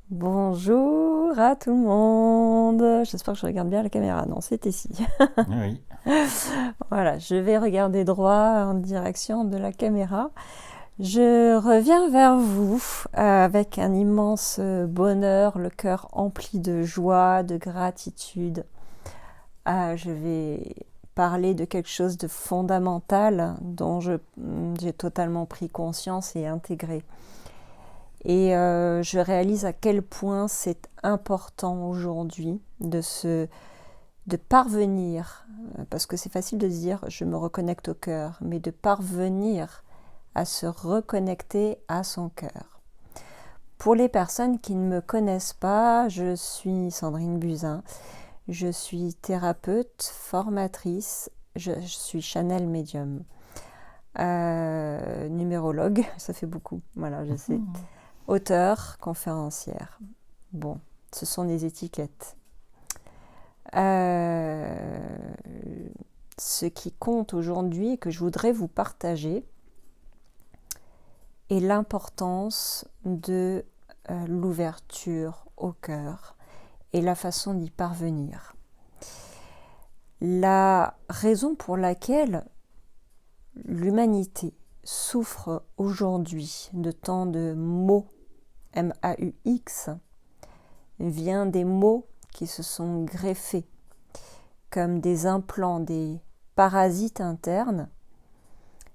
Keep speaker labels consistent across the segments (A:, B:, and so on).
A: Bonjour à tout le monde. J'espère que je regarde bien la caméra. Non, c'était ici.
B: Oui,
A: Voilà, je vais regarder droit en direction de la caméra. Je reviens vers vous avec un immense bonheur, le cœur empli de joie, de gratitude. Je vais parler de quelque chose de fondamental dont j'ai totalement pris conscience et intégré. Et je réalise à quel point c'est important aujourd'hui de parvenir, parce que c'est facile de se dire je me reconnecte au cœur, mais de parvenir à se reconnecter à son cœur. Pour les personnes qui ne me connaissent pas, je suis Sandrine Buzyn, je suis thérapeute, formatrice, je suis Channel Medium, numérologue, ça fait beaucoup, voilà, je sais. Auteur, conférencière. Bon, ce sont des étiquettes. Ce qui compte aujourd'hui et que je voudrais vous partager est l'importance de l'ouverture au cœur et la façon d'y parvenir. La raison pour laquelle l'humanité souffre aujourd'hui de tant de maux, M-A-U-X, vient des mots qui se sont greffés comme des implants, des parasites internes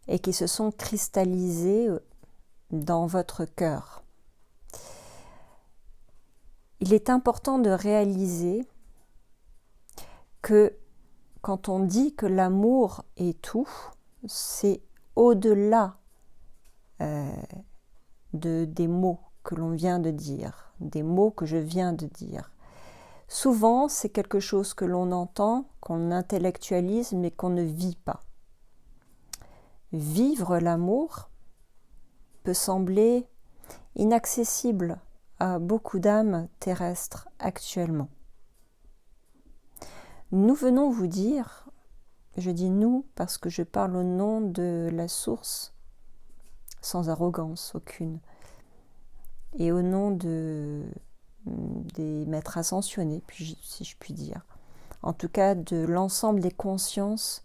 A: et qui se sont cristallisés dans votre cœur. Il est important de réaliser que quand on dit que l'amour est tout, c'est au-delà des mots que l'on vient de dire, des mots que je viens de dire. Souvent, c'est quelque chose que l'on entend, qu'on intellectualise, mais qu'on ne vit pas. Vivre l'amour peut sembler inaccessible à beaucoup d'âmes terrestres actuellement. Nous venons vous dire, je dis nous parce que je parle au nom de la source, sans arrogance aucune, et au nom des maîtres ascensionnés, si je puis dire, en tout cas de l'ensemble des consciences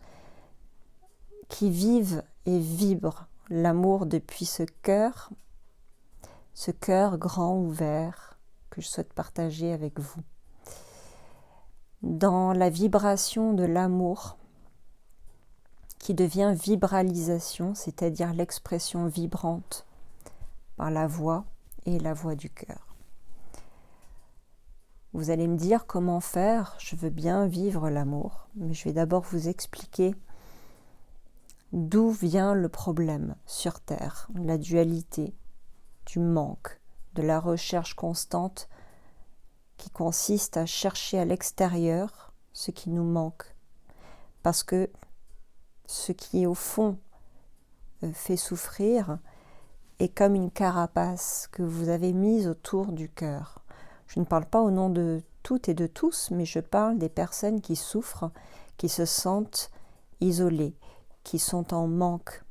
A: qui vivent et vibrent l'amour depuis ce cœur grand ouvert que je souhaite partager avec vous. Dans la vibration de l'amour, qui devient vibralisation, c'est-à-dire l'expression vibrante par la voix et la voix du cœur. Vous allez me dire comment faire, je veux bien vivre l'amour, mais je vais d'abord vous expliquer d'où vient le problème sur Terre, la dualité, du manque, de la recherche constante qui consiste à chercher à l'extérieur ce qui nous manque. Parce que ce qui au fond fait souffrir est comme une carapace que vous avez mise autour du cœur. Je ne parle pas au nom de toutes et de tous, mais je parle des personnes qui souffrent, qui se sentent isolées, qui sont en manque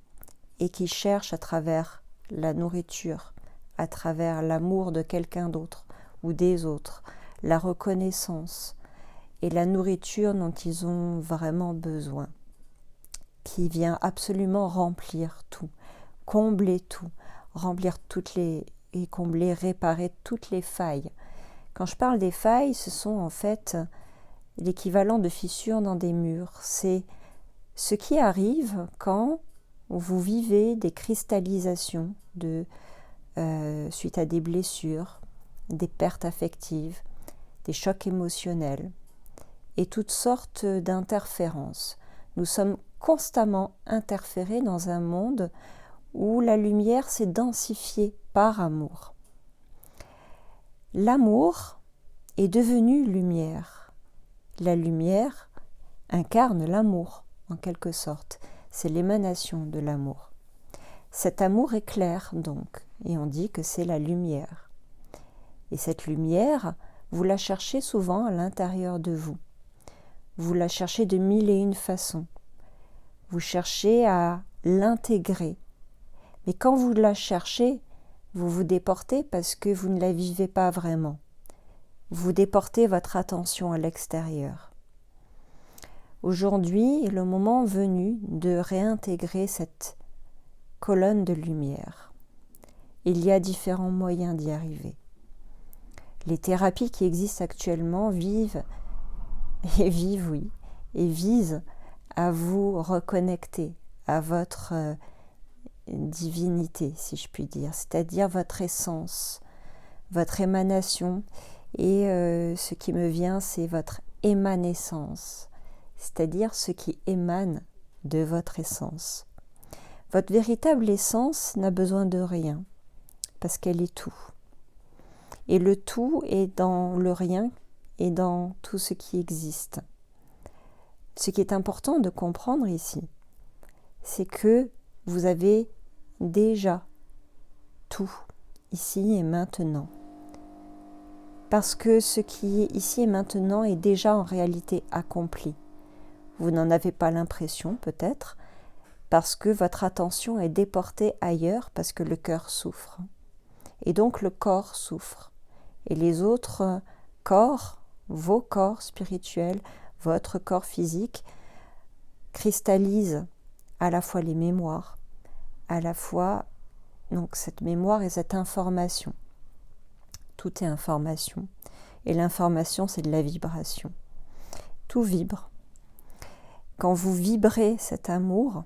A: et qui cherchent à travers la nourriture, à travers l'amour de quelqu'un d'autre ou des autres, la reconnaissance et la nourriture dont ils ont vraiment besoin, qui vient absolument remplir tout, combler tout, remplir et combler, réparer toutes les failles. Quand je parle des failles, ce sont en fait l'équivalent de fissures dans des murs. C'est ce qui arrive quand vous vivez des cristallisations suite à des blessures, des pertes affectives, des chocs émotionnels et toutes sortes d'interférences. Nous sommes constamment interférés dans un monde où la lumière s'est densifiée par amour. L'amour est devenu lumière. La lumière incarne l'amour, en quelque sorte. C'est l'émanation de l'amour. Cet amour est clair, donc, et on dit que c'est la lumière. Et cette lumière, vous la cherchez souvent à l'intérieur de vous. Vous la cherchez de mille et une façons. Vous cherchez à l'intégrer. Mais quand vous la cherchez, Vous vous déportez parce que vous ne la vivez pas vraiment. Vous déportez votre attention à l'extérieur. Aujourd'hui est le moment venu de réintégrer cette colonne de lumière. Il y a différents moyens d'y arriver. Les thérapies qui existent actuellement visent à vous reconnecter à votre divinité, si je puis dire, c'est-à-dire votre essence, votre émanation, et ce qui me vient, c'est votre émanescence, c'est-à-dire ce qui émane de votre essence. Votre véritable essence n'a besoin de rien, parce qu'elle est tout. Et le tout est dans le rien et dans tout ce qui existe. Ce qui est important de comprendre ici, c'est que vous avez déjà tout, ici et maintenant. Parce que ce qui est ici et maintenant est déjà en réalité accompli. Vous n'en avez pas l'impression peut-être, parce que votre attention est déportée ailleurs, parce que le cœur souffre. Et donc le corps souffre. Et les autres corps, vos corps spirituels, votre corps physique, cristallisent à la fois les mémoires, à la fois donc cette mémoire et cette information. Tout est information. Et l'information, c'est de la vibration. Tout vibre. Quand vous vibrez cet amour,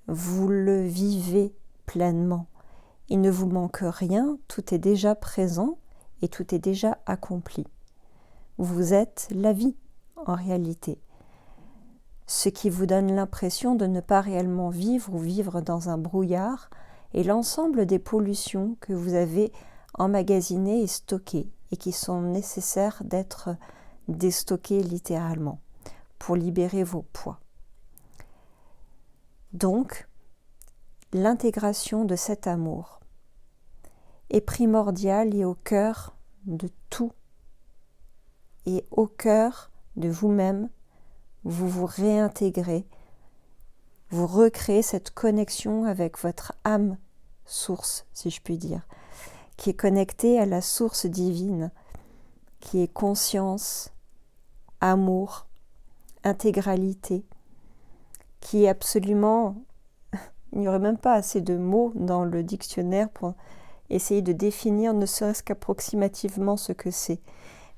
A: vous le vivez pleinement. Il ne vous manque rien, tout est déjà présent et tout est déjà accompli. Vous êtes la vie, en réalité. Ce qui vous donne l'impression de ne pas réellement vivre ou vivre dans un brouillard est l'ensemble des pollutions que vous avez emmagasinées et stockées et qui sont nécessaires d'être déstockées littéralement pour libérer vos poids. Donc, l'intégration de cet amour est primordiale et au cœur de tout et au cœur de vous-même. Vous vous réintégrez, vous recréez cette connexion avec votre âme source, si je puis dire, qui est connectée à la source divine, qui est conscience, amour, intégralité, qui est absolument... Il n'y aurait même pas assez de mots dans le dictionnaire pour essayer de définir ne serait-ce qu'approximativement ce que c'est.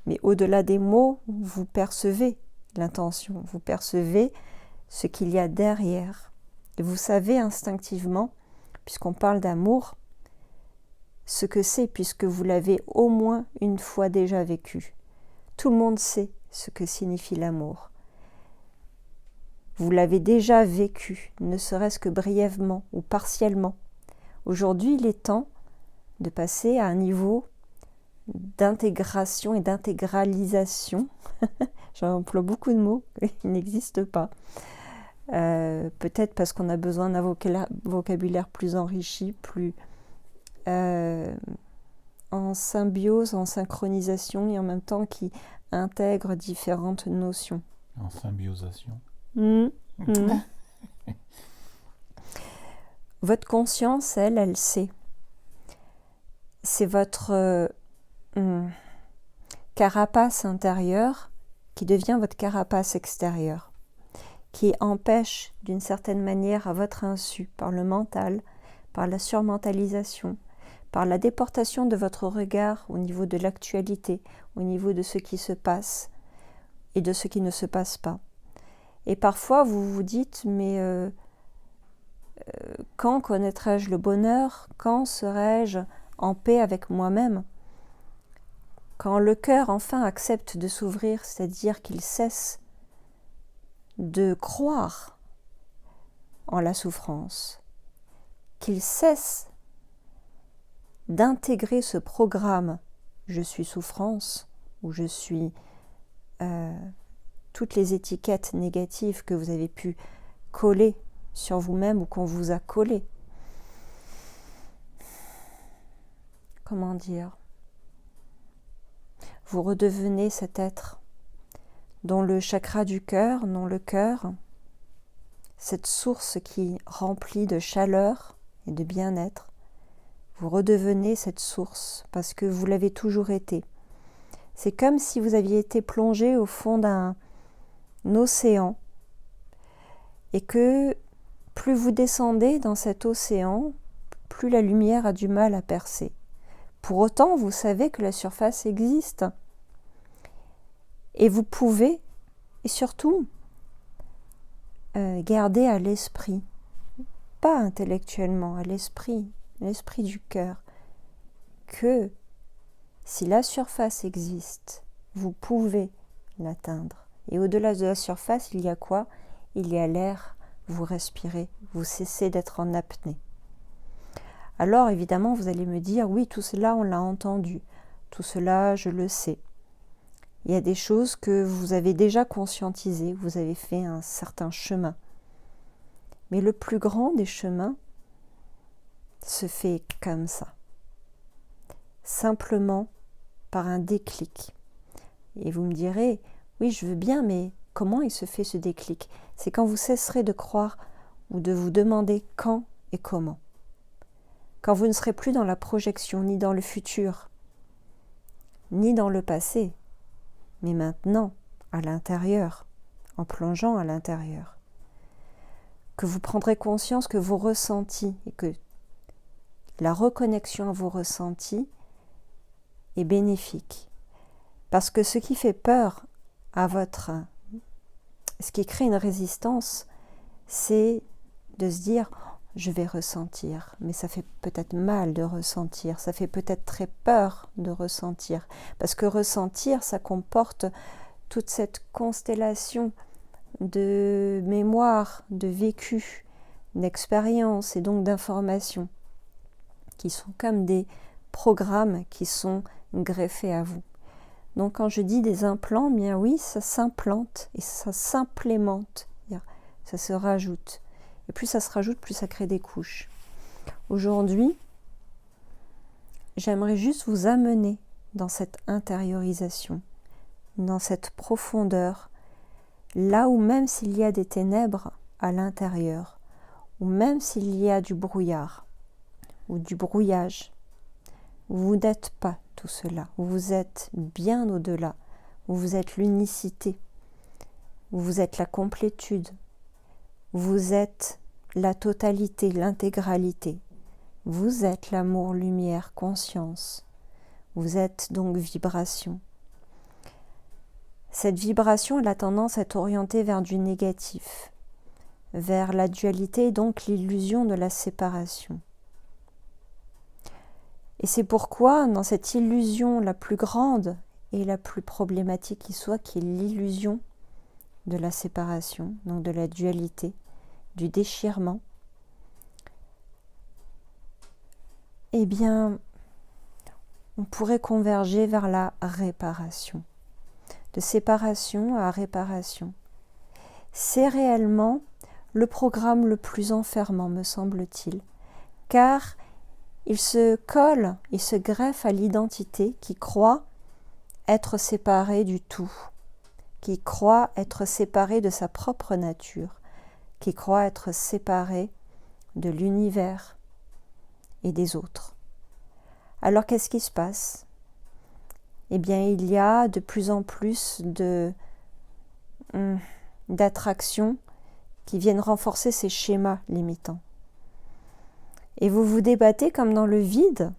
A: Mais au-delà des mots, vous percevez l'intention, vous percevez ce qu'il y a derrière. Et vous savez instinctivement, puisqu'on parle d'amour, ce que c'est, puisque vous l'avez au moins une fois déjà vécu. Tout le monde sait ce que signifie l'amour. Vous l'avez déjà vécu, ne serait-ce que brièvement ou partiellement. Aujourd'hui, il est temps de passer à un niveau d'intégration et d'intégralisation. J'emploie beaucoup de mots, ils n'existent pas. Peut-être parce qu'on a besoin d'un vocabulaire plus enrichi, plus en symbiose, en synchronisation et en même temps qui intègre différentes notions.
B: En symbiosation.
A: Votre conscience, elle sait. C'est votre carapace intérieure qui devient votre carapace extérieure, qui empêche d'une certaine manière à votre insu, par le mental, par la surmentalisation, par la déportation de votre regard au niveau de l'actualité, au niveau de ce qui se passe et de ce qui ne se passe pas. Et parfois vous vous dites, mais quand connaîtrai-je le bonheur? Quand serai-je en paix avec moi-même? Quand le cœur enfin accepte de s'ouvrir, c'est-à-dire qu'il cesse de croire en la souffrance, qu'il cesse d'intégrer ce programme « je suis souffrance » ou « je suis » toutes les étiquettes négatives que vous avez pu coller sur vous-même ou qu'on vous a collées. Comment dire? Vous redevenez cet être dont le chakra du cœur, dont le cœur, cette source qui remplit de chaleur et de bien-être, Vous redevenez cette source parce que vous l'avez toujours été. C'est comme si vous aviez été plongé au fond d'un océan et que plus vous descendez dans cet océan, plus la lumière a du mal à percer. Pour autant, vous savez que la surface existe. Et vous pouvez, et surtout, garder à l'esprit, pas intellectuellement, à l'esprit du cœur, que si la surface existe, vous pouvez l'atteindre. Et au-delà de la surface, il y a quoi? Il y a l'air, vous respirez, vous cessez d'être en apnée. Alors évidemment, vous allez me dire, oui, tout cela, on l'a entendu, tout cela, je le sais. Il y a des choses que vous avez déjà conscientisées, vous avez fait un certain chemin. Mais le plus grand des chemins se fait comme ça, simplement par un déclic. Et vous me direz, oui, je veux bien, mais comment il se fait ce déclic? C'est quand vous cesserez de croire ou de vous demander quand et comment. Quand vous ne serez plus dans la projection, ni dans le futur, ni dans le passé, mais maintenant, à l'intérieur, en plongeant à l'intérieur. Que vous prendrez conscience que vos ressentis et que la reconnexion à vos ressentis est bénéfique. Parce que ce qui fait peur à ce qui crée une résistance, c'est de se dire « je vais ressentir », mais ça fait peut-être mal de ressentir, ça fait peut-être très peur de ressentir, parce que ressentir, ça comporte toute cette constellation de mémoire, de vécu, d'expériences et donc d'informations qui sont comme des programmes qui sont greffés à vous. Donc quand je dis des implants, bien oui, ça s'implante et ça s'implémente, ça se rajoute. Et plus ça se rajoute, plus ça crée des couches. Aujourd'hui, j'aimerais juste vous amener dans cette intériorisation, dans cette profondeur, là où même s'il y a des ténèbres à l'intérieur, ou même s'il y a du brouillard, ou du brouillage, vous n'êtes pas tout cela, vous êtes bien au-delà, vous êtes l'unicité, vous êtes la complétude, vous êtes la totalité, l'intégralité, vous êtes l'amour, lumière, conscience, vous êtes donc vibration. Cette vibration, elle a tendance à être orientée vers du négatif, vers la dualité, donc l'illusion de la séparation. Et c'est pourquoi, dans cette illusion la plus grande et la plus problématique qui soit, qui est l'illusion de la séparation, donc de la dualité, du déchirement, eh bien, on pourrait converger vers la réparation. De séparation à réparation. C'est réellement le programme le plus enfermant, me semble-t-il, car il se colle, il se greffe à l'identité qui croit être séparée du tout, qui croit être séparée de sa propre nature, qui croit être séparée de l'univers et des autres. Alors qu'est-ce qui se passe? Eh bien, il y a de plus en plus d'attractions qui viennent renforcer ces schémas limitants. Et vous vous débattez comme dans le vide,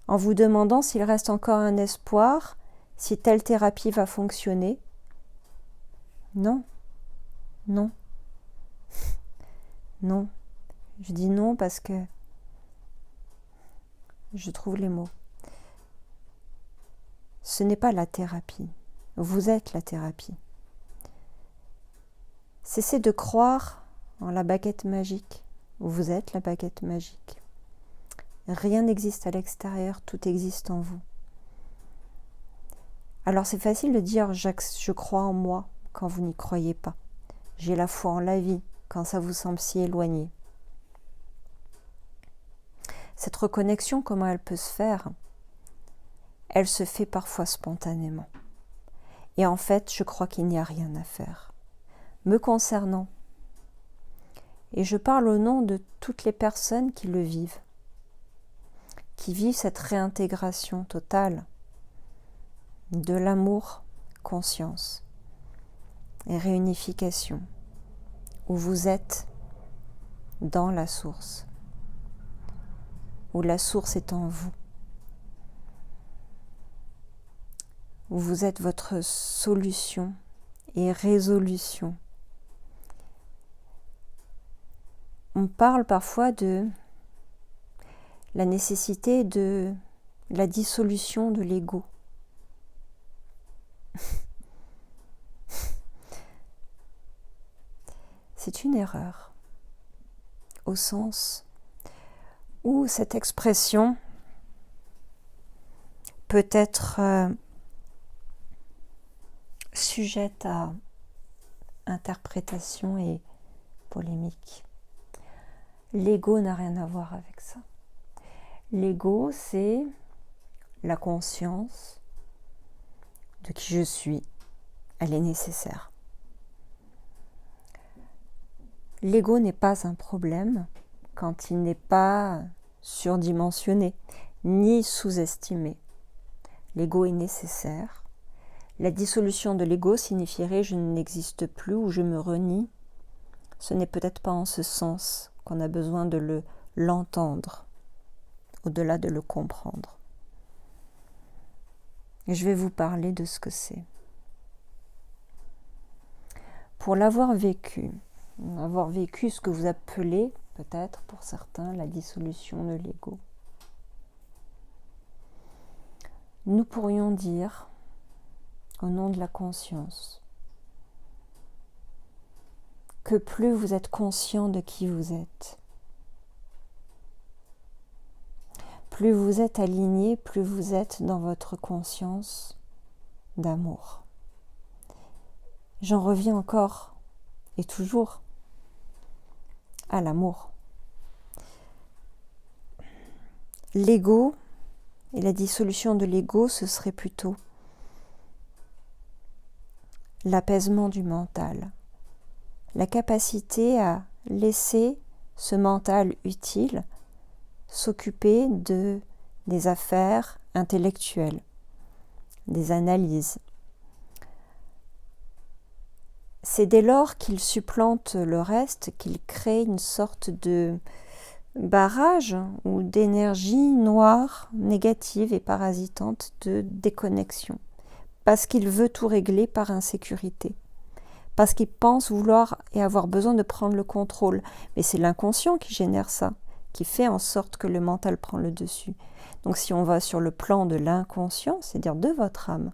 A: en vous demandant s'il reste encore un espoir, si telle thérapie va fonctionner. Non, non, non. Je dis non parce que je trouve les mots. Ce n'est pas la thérapie. Vous êtes la thérapie. Cessez de croire en la baguette magique. Vous êtes la baguette magique. Rien n'existe à l'extérieur, tout existe en vous. Alors c'est facile de dire je crois en moi quand vous n'y croyez pas. J'ai la foi en la vie quand ça vous semble si éloigné. Cette reconnexion, comment elle peut se faire? Elle se fait parfois spontanément. Et en fait, je crois qu'il n'y a rien à faire. Me concernant, et je parle au nom de toutes les personnes qui le vivent, qui vivent cette réintégration totale de l'amour, conscience et réunification, où vous êtes dans la source, où la source est en vous, où vous êtes votre solution et résolution. On parle parfois de la nécessité de la dissolution de l'ego. C'est une erreur, au sens où cette expression peut être sujette à interprétation et polémique. L'ego n'a rien à voir avec ça. L'ego, c'est la conscience de qui je suis. Elle est nécessaire. L'ego n'est pas un problème quand il n'est pas surdimensionné, ni sous-estimé. L'ego est nécessaire. La dissolution de l'ego signifierait je n'existe plus ou je me renie. Ce n'est peut-être pas en ce sens qu'on a besoin de l'entendre, au-delà de le comprendre. Et je vais vous parler de ce que c'est. Pour l'avoir vécu ce que vous appelez, peut-être pour certains, la dissolution de l'ego, nous pourrions dire, au nom de la conscience, que plus vous êtes conscient de qui vous êtes, plus vous êtes aligné, plus vous êtes dans votre conscience d'amour. J'en reviens encore et toujours à l'amour. L'ego et la dissolution de l'ego, ce serait plutôt l'apaisement du mental, la capacité à laisser ce mental utile s'occuper des affaires intellectuelles, des analyses. C'est dès lors qu'il supplante le reste qu'il crée une sorte de barrage ou d'énergie noire, négative et parasitante de déconnexion, parce qu'il veut tout régler par insécurité, parce qu'il pense vouloir et avoir besoin de prendre le contrôle. Mais c'est l'inconscient qui génère ça, qui fait en sorte que le mental prend le dessus. Donc si on va sur le plan de l'inconscient, c'est-à-dire de votre âme,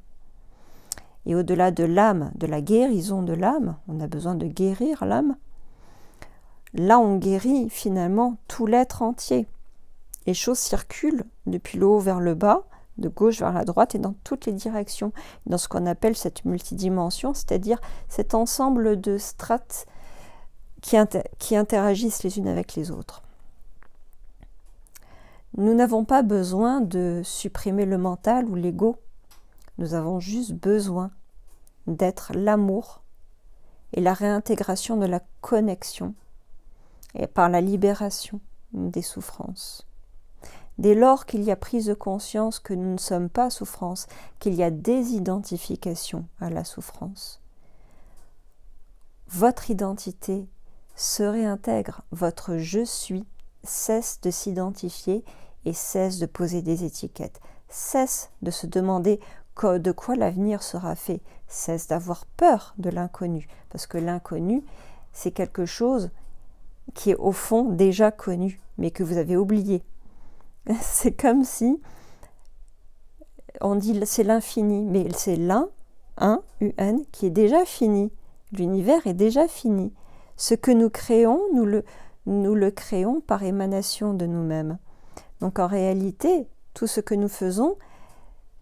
A: et au-delà de l'âme, de la guérison de l'âme, on a besoin de guérir l'âme, là on guérit finalement tout l'être entier. Les choses circulent depuis le haut vers le bas, de gauche vers la droite et dans toutes les directions, dans ce qu'on appelle cette multidimension, c'est-à-dire cet ensemble de strates qui interagissent les unes avec les autres. Nous n'avons pas besoin de supprimer le mental ou l'ego, nous avons juste besoin d'être l'amour et la réintégration de la connexion et par la libération des souffrances. Dès lors qu'il y a prise de conscience que nous ne sommes pas souffrance, qu'il y a désidentification à la souffrance, votre identité se réintègre, votre je suis cesse de s'identifier et cesse de poser des étiquettes, cesse de se demander de quoi l'avenir sera fait, cesse d'avoir peur de l'inconnu, parce que l'inconnu, c'est quelque chose qui est au fond déjà connu, mais que vous avez oublié. C'est comme si on dit c'est l'infini, mais c'est l'un, UN, qui est déjà fini. L'univers est déjà fini. Ce que nous créons, nous le créons par émanation de nous-mêmes. Donc en réalité, tout ce que nous faisons,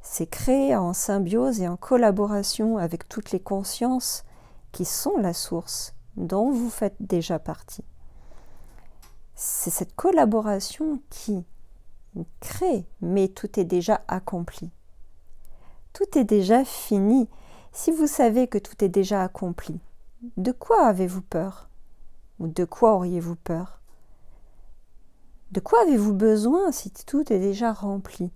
A: c'est créer en symbiose et en collaboration avec toutes les consciences qui sont la source, dont vous faites déjà partie. C'est cette collaboration qui crée, mais tout est déjà accompli. Tout est déjà fini. Si vous savez que tout est déjà accompli, de quoi avez-vous peur? Ou de quoi auriez-vous peur? De quoi avez-vous besoin si tout est déjà rempli?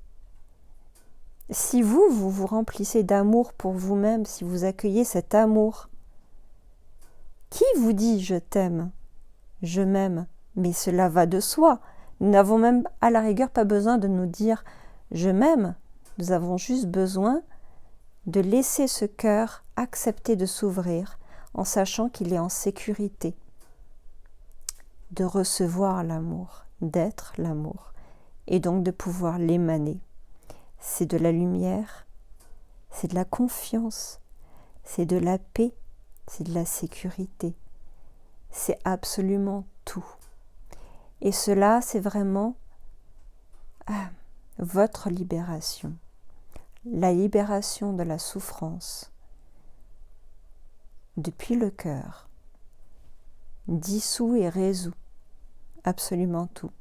A: Si vous vous remplissez d'amour pour vous-même, si vous accueillez cet amour, qui vous dit je t'aime, je m'aime? Mais cela va de soi. Nous n'avons même à la rigueur pas besoin de nous dire je m'aime. Nous avons juste besoin de laisser ce cœur accepter de s'ouvrir en sachant qu'il est en sécurité, de recevoir l'amour, d'être l'amour et donc de pouvoir l'émaner. C'est de la lumière, c'est de la confiance, c'est de la paix, c'est de la sécurité. C'est absolument tout. Et cela, c'est vraiment votre libération. La libération de la souffrance depuis le cœur dissout et résout absolument tout.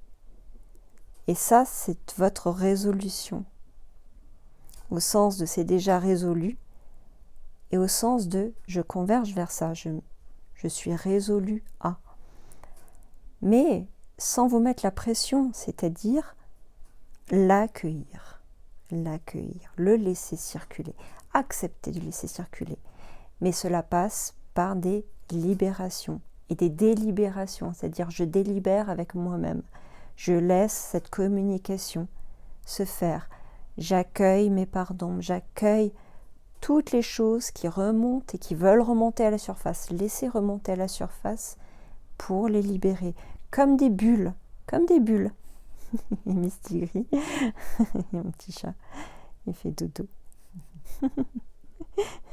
A: Et ça, c'est votre résolution. Au sens de c'est déjà résolu et au sens de je converge vers ça, je suis résolu à. Mais sans vous mettre la pression, c'est-à-dire l'accueillir, le laisser circuler, accepter de laisser circuler. Mais cela passe par des libérations et des délibérations, c'est-à-dire je délibère avec moi-même, je laisse cette communication se faire, j'accueille mes pardons, j'accueille toutes les choses qui remontent et qui veulent remonter à la surface, laisser remonter à la surface pour les libérer, comme des bulles, Mistigris, mon petit chat, il fait dodo.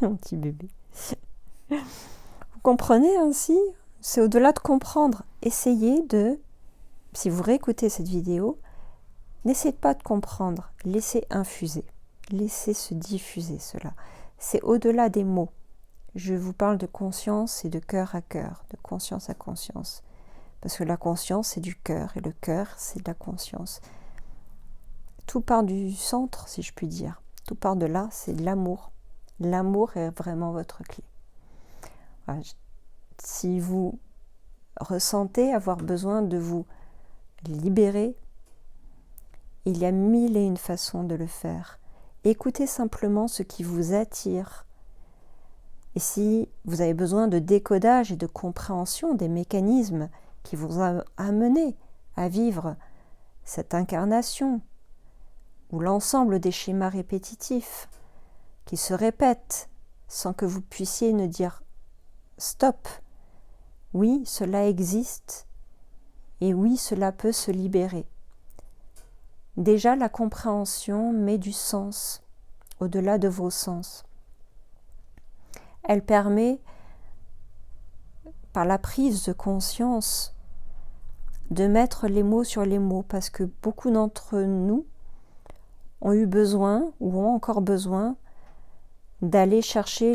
A: Mon petit bébé. Vous comprenez ainsi? C'est au-delà de comprendre. Essayez de, si vous réécoutez cette vidéo, n'essayez pas de comprendre, laissez infuser, laissez se diffuser cela. C'est au-delà des mots. Je vous parle de conscience et de cœur à cœur, de conscience à conscience. Parce que la conscience, c'est du cœur, et le cœur, c'est de la conscience. Tout part du centre, si je puis dire. Tout part de là, c'est de l'amour. L'amour est vraiment votre clé. Voilà. Si vous ressentez avoir besoin de vous libérer, il y a mille et une façons de le faire. Écoutez simplement ce qui vous attire. Et si vous avez besoin de décodage et de compréhension des mécanismes qui vous a amené à vivre cette incarnation, ou l'ensemble des schémas répétitifs qui se répètent sans que vous puissiez ne dire stop. Oui, cela existe et oui, cela peut se libérer. Déjà, la compréhension met du sens au-delà de vos sens. Elle permet, par la prise de conscience, de mettre les mots sur les mots, parce que beaucoup d'entre nous ont eu besoin, ou ont encore besoin, d'aller chercher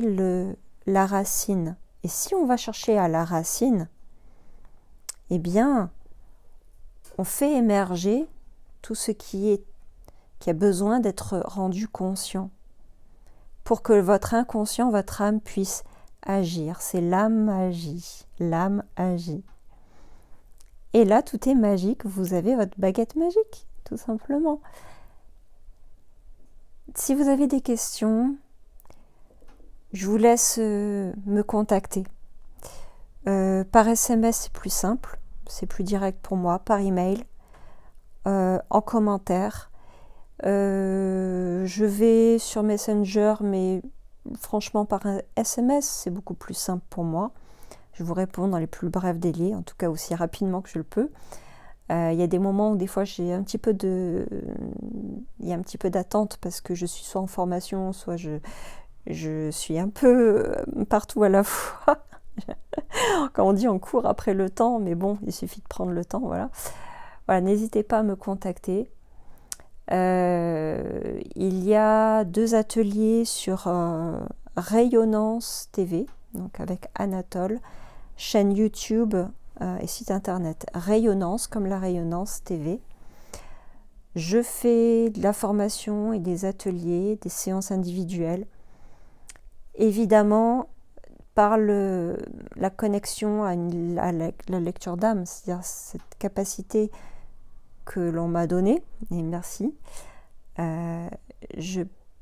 A: la racine. Et si on va chercher à la racine, eh bien, on fait émerger tout ce qui a besoin d'être rendu conscient, pour que votre inconscient, votre âme puisse agir. C'est l'âme agit, l'âme agit. Et là, tout est magique, vous avez votre baguette magique, tout simplement. Si vous avez des questions, je vous laisse me contacter. Par SMS, c'est plus simple, c'est plus direct pour moi, par email, en commentaire. Je vais sur Messenger, mais franchement par SMS, c'est beaucoup plus simple pour moi. Je vous réponds dans les plus brefs délais, en tout cas aussi rapidement que je le peux. Il y a des moments où des fois il y a un petit peu d'attente parce que je suis soit en formation, soit je suis un peu partout à la fois. Quand on dit on court après le temps, mais bon, il suffit de prendre le temps, voilà. Voilà, n'hésitez pas à me contacter. Il y a 2 ateliers sur Rayonnance TV, donc avec Anatole, chaîne YouTube et site internet Rayonnance, comme la Rayonnance TV. Je fais de la formation et des ateliers, des séances individuelles. Évidemment, par la connexion à la lecture d'âme, c'est-à-dire cette capacité que l'on m'a données, et merci,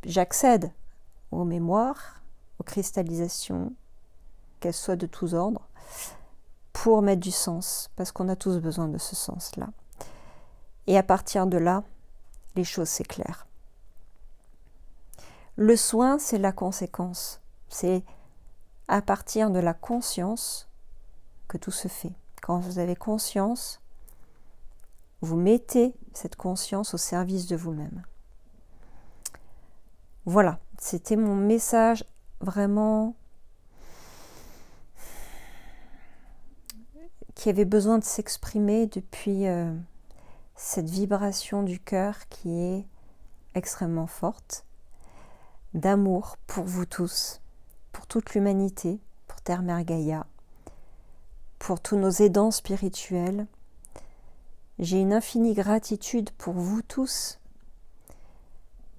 A: j'accède aux mémoires, aux cristallisations, qu'elles soient de tous ordres, pour mettre du sens, parce qu'on a tous besoin de ce sens-là. Et à partir de là, les choses s'éclairent. Le soin, c'est la conséquence. C'est à partir de la conscience que tout se fait. Quand vous avez conscience, vous mettez cette conscience au service de vous-même. Voilà, c'était mon message vraiment qui avait besoin de s'exprimer depuis cette vibration du cœur qui est extrêmement forte, d'amour pour vous tous, pour toute l'humanité, pour Terre Mère Gaïa, pour tous nos aidants spirituels. J'ai une infinie gratitude pour vous tous,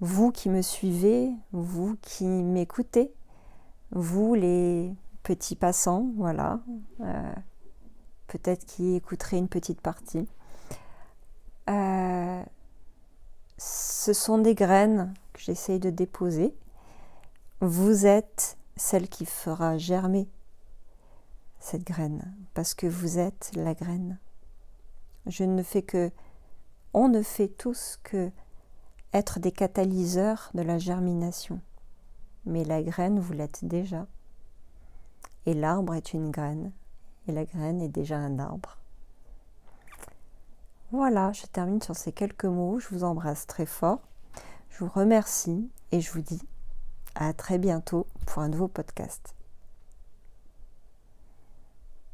A: vous qui me suivez, vous qui m'écoutez, vous les petits passants, voilà, peut-être qui écouterez une petite partie. Ce sont des graines que j'essaye de déposer. Vous êtes celle qui fera germer cette graine, parce que vous êtes la graine. On ne fait tous que être des catalyseurs de la germination. Mais la graine, vous l'êtes déjà. Et l'arbre est une graine. Et la graine est déjà un arbre. Voilà, je termine sur ces quelques mots. Je vous embrasse très fort. Je vous remercie et je vous dis à très bientôt pour un nouveau podcast.